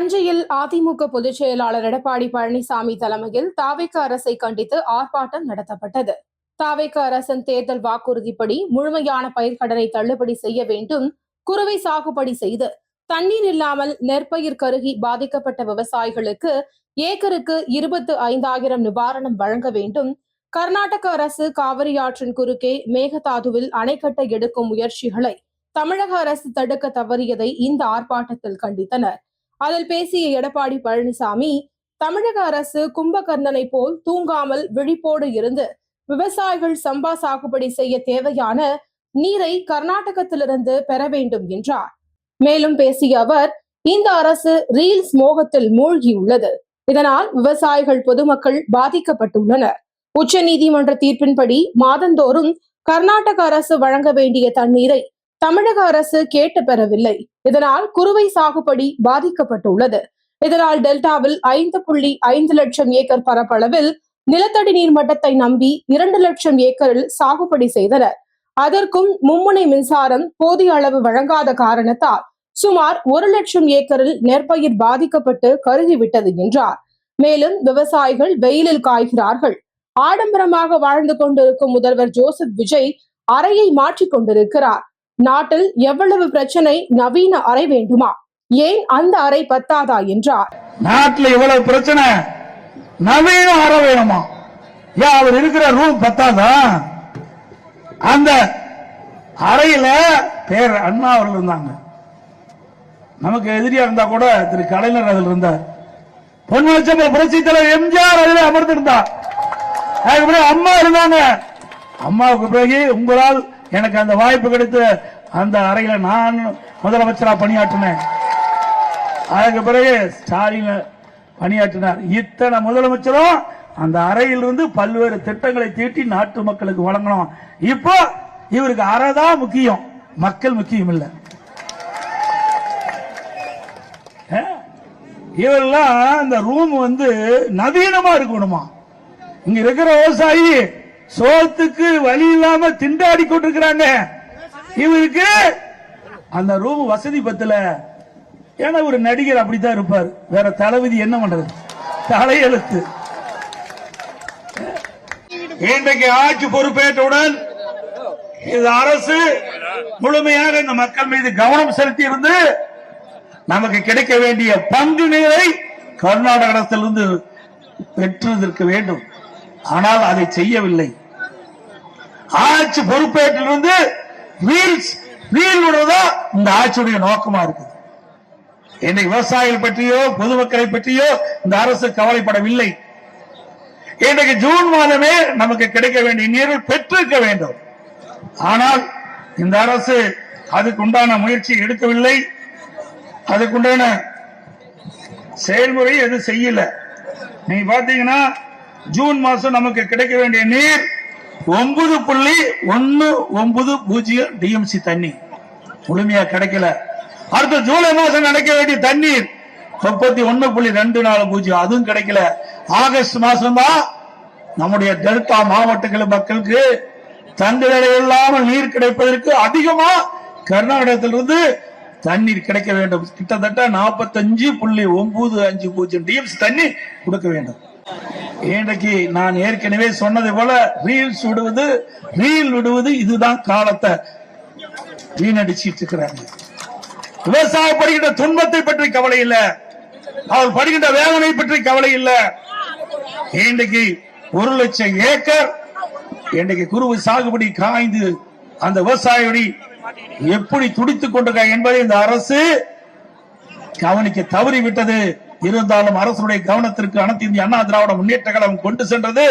தஞ்சையில் அதிமுக பொதுச் செயலாளர் எடப்பாடி பழனிசாமி தலைமையில் தாவேக அரசை கண்டித்து ஆர்ப்பாட்டம் நடத்தப்பட்டது. தாவேக அரசின் தேர்தல் வாக்குறுதிப்படி முழுமையான பயிர்க்கடனை தள்ளுபடி செய்ய வேண்டும், குறுவை சாகுபடி செய்து தண்ணீர் இல்லாமல் நெற்பயிர் கருகி பாதிக்கப்பட்ட விவசாயிகளுக்கு ஏக்கருக்கு 25,000 நிவாரணம் வழங்க வேண்டும், கர்நாடக அரசு காவிரி ஆற்றின் குறுக்கே மேகதாதுவில் அணை கட்ட எடுக்கும் முயற்சிகளை தமிழக அரசு தடுக்க தவறியதை இந்த ஆர்ப்பாட்டத்தில் கண்டித்தனர். அதில் பேசிய எடப்பாடி பழனிசாமி, தமிழக அரசு கும்பகர்ணனை போல் தூங்காமல் விழிப்போடு இருந்து விவசாயிகள் சம்பா சாகுபடி செய்ய தேவையான நீரை கர்நாடகத்திலிருந்து பெற வேண்டும் என்றார். மேலும் பேசிய அவர், இந்த அரசு ரீல்ஸ் மோகத்தில் மூழ்கியுள்ளது, இதனால் விவசாயிகள் பொதுமக்கள் பாதிக்கப்பட்டுள்ளனர். உச்சநீதிமன்ற தீர்ப்பின்படி மாதந்தோறும் கர்நாடக அரசு வழங்க வேண்டிய தண்ணீரை தமிழக அரசு கேட்டு பெறவில்லை, இதனால் குறுவை சாகுபடி பாதிக்கப்பட்டுள்ளது. இதனால் டெல்டாவில் 5.5 லட்சம் ஏக்கர் பரப்பளவில் நிலத்தடி நீர் மட்டத்தை நம்பி 2 லட்சம் ஏக்கரில் சாகுபடி செய்தனர். அதற்கும் மும்முனை மின்சாரம் போதிய அளவு வழங்காத காரணத்தால் சுமார் 1 லட்சம் ஏக்கரில் நெற்பயிர் பாதிக்கப்பட்டு கருகிவிட்டது என்றார். மேலும் விவசாயிகள் வெயிலில் காய்கிறார்கள். ஆடம்பரமாக வாழ்ந்து கொண்டிருக்கும் முதல்வர் ஜோசப் விஜய் அறையை மாற்றிக் கொண்டிருக்கிறார். நாட்டில் எவ்வளவு பிரச்சனை, நவீன அறை வேண்டுமா, ஏன் அந்த அறை பத்தாதா என்றார். நாட்டில் இவ்வளவு பிரச்சனை, நவீன அறை வேணுமா, ஏன் அவர் இருக்கிற ரூம் பத்தாதா? அந்த அறையில பேர் அண்ணா அவர்கள் இருந்தாங்க. நமக்கு எதிரியா இருந்தா கூட திரு கலைஞர் அதில் இருந்தார். பொன்மனச்சம்பல் புரட்சி தலைவர் எம்ஜிஆர் அதில் அமர்ந்திருந்தார். அம்மா இருந்தாங்க. அம்மாவுக்கு பிறகு உங்களால் எனக்கு அந்த வாய்ப்பு கிடைத்த அந்த அறையில நான் முதலமைச்சரா பணியாற்றினேன். அதுக்கு பிறகு ஸ்டாலின் பணியாற்றினார். இத்தனை முதலமைச்சரும் அந்த அறையிலிருந்து பல்வேறு திட்டங்களை தீட்டி நாட்டு மக்களுக்கு வழங்கணும். இப்போ இவருக்கு அறை தான் முக்கியம், மக்கள் முக்கியம் இல்லை. இவரெல்லாம் இந்த ரூம் நவீனமா இருக்கணுமா? இங்க இருக்கிற விவசாயி சோத்துக்கு வழி இல்லாம திண்டாடி கொண்டிருக்கிறாங்க. இவருக்கு அந்த ரூம் வசதி பத்தல. ஏன்னா ஒரு நடிகர் அப்படித்தான் இருப்பார், வேற தளபதி என்ன பண்றது, தலையெழுத்து. இன்றைக்கு ஆட்சி பொறுப்பேற்றவுடன் இந்த அரசு முழுமையாக இந்த மக்கள் மீது கவனம் செலுத்தி இருந்து நமக்கு கிடைக்க வேண்டிய பங்கு நீரை கர்நாடக அரசிலிருந்து பெற்றிருக்க வேண்டும். ஆனால் அதை செய்யவில்லை. ஆட்சி பொறுப்பேற்றிலிருந்து ரீல் விடுவதா இந்த ஆட்சியுடைய நோக்கமா இருக்குது. இன்னைக்கு விவசாயிகள் பற்றியோ பொதுமக்களை பற்றியோ இந்த அரசு கவலைப்படவில்லை. இன்றைக்கு ஜூன் மாதமே நமக்கு கிடைக்க வேண்டிய நீரை பெற்றிருக்க வேண்டும். ஆனால் இந்த அரசு அதுக்குண்டான முயற்சி எடுக்கவில்லை, அதுக்குண்டான செயல்முறை எதுவும் செய்யல. நீங்க பாத்தீங்கன்னா ஜூன் மாசம் நமக்கு கிடைக்க வேண்டிய நீர் 9.190 டிஎம்சி தண்ணி முழுமையா கிடைக்கல. அடுத்த ஜூலை மாசம் கிடைக்க வேண்டிய தண்ணீர் 31.240 அதுவும் கிடைக்கல. ஆகஸ்ட் மாசம் தான் நம்முடைய டெல்டா மாவட்டங்கள் மக்களுக்கு தங்குதடை இல்லாமல் நீர் கிடைப்பதற்கு அதிகமா கர்நாடகத்திலிருந்து தண்ணீர் கிடைக்க வேண்டும். கிட்டத்தட்ட 45.950 டிஎம்சி தண்ணி கொடுக்க வேண்டும். இன்றைக்கு நான் ஏற்கனவே சொன்னதை போல ரீல் விடுவது இதுதான் காலத்தை வீணடிச்சிட்டு இருக்கிறாங்க. விவசாயம் படுகின்ற துன்பத்தை பற்றி கவலை இல்லை, அவர் படுகின்ற வேதனை பற்றி கவலை இல்லை. இன்றைக்கு 1 லட்சம் ஏக்கர் இன்றைக்கு குறுவை சாகுபடி காய்ந்து அந்த விவசாயி எப்படி துடித்துக் கொண்டிருக்க என்பதை இந்த அரசு கவனிக்க தவறிவிட்டது. இருந்தாலும் அரசுடைய கவனத்திற்கு அனைத்து இந்திய அண்ணா திராவிட முன்னேற்ற கழகம் கொண்டு சென்றது.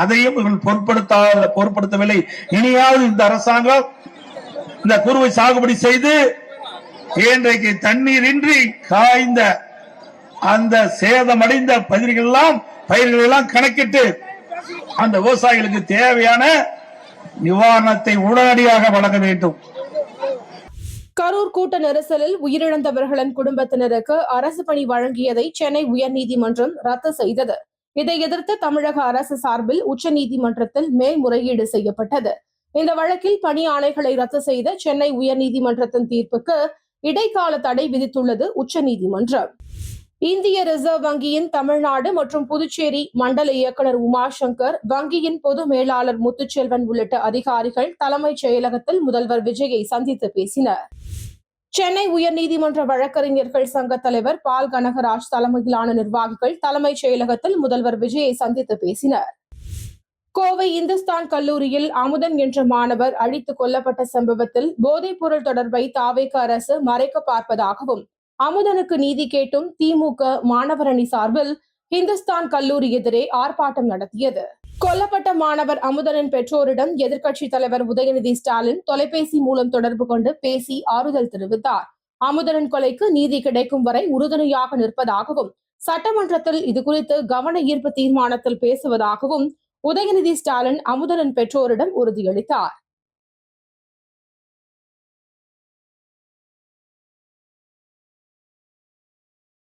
அதையும் இவர்கள் பொருட்படுத்தவில்லை. இனியாவது இந்த அரசாங்கம் இந்த குறுவை சாகுபடி செய்து இன்றைக்கு தண்ணீர் இன்றி காய்ந்த அந்த சேதமடைந்த பயிர்கள் எல்லாம் கணக்கிட்டு அந்த விவசாயிகளுக்கு தேவையான நிவாரணத்தை உடனடியாக வழங்க வேண்டும். கரூர் கூட்ட நெரிசலில் உயிரிழந்தவர்களின் குடும்பத்தினருக்கு அரசு பணி வழங்கியதை சென்னை உயர்நீதிமன்றம் ரத்து செய்தது. இதை எதிர்த்து தமிழக அரசு சார்பில் உச்சநீதிமன்றத்தில் மேல்முறையீடு செய்யப்பட்டது. இந்த வழக்கில் பணி ஆணைகளை ரத்து செய்த சென்னை உயர்நீதிமன்றத்தின் தீர்ப்புக்கு இடைக்கால தடை விதித்துள்ளது உச்சநீதிமன்றம். இந்திய ரிசர்வ் வங்கியின் தமிழ்நாடு மற்றும் புதுச்சேரி மண்டல இயக்குநர் உமாசங்கர், வங்கியின் பொது மேலாளர் முத்துச்செல்வன் உள்ளிட்ட அதிகாரிகள் தலைமைச் செயலகத்தில் முதல்வர் விஜயை சந்தித்து பேசினர். சென்னை உயர்நீதிமன்ற வழக்கறிஞர்கள் சங்க தலைவர் பால் கனகராஜ் தலைமையிலான நிர்வாகிகள் தலைமைச் செயலகத்தில் முதல்வர் விஜயை சந்தித்து பேசினர். கோவை இந்துஸ்தான் கல்லூரியில் அமுதன் என்ற மாணவர் அழித்துக் கொல்லப்பட்ட சம்பவத்தில் போதைப் பொருள் தொடர்பை தாவேக அரசு மறைக்க பார்ப்பதாகவும், அமுதனுக்கு நீதி கேட்டும் திமுக மாணவர் அணி சார்பில் இந்துஸ்தான் கல்லூரி எதிரே ஆர்ப்பாட்டம் நடத்தியது. கொல்லப்பட்ட மாணவர் அமுதனின் பெற்றோரிடம் எதிர்க்கட்சித் தலைவர் உதயநிதி ஸ்டாலின் தொலைபேசி மூலம் தொடர்பு கொண்டு பேசி ஆறுதல் தெரிவித்தார். அமுதனின் கொலைக்கு நீதி கிடைக்கும் வரை உறுதுணையாக நிற்பதாகவும், சட்டமன்றத்தில் இதுகுறித்து கவன ஈர்ப்பு தீர்மானத்தில் பேசுவதாகவும் உதயநிதி ஸ்டாலின் அமுதனின் பெற்றோரிடம் உறுதியளித்தார்.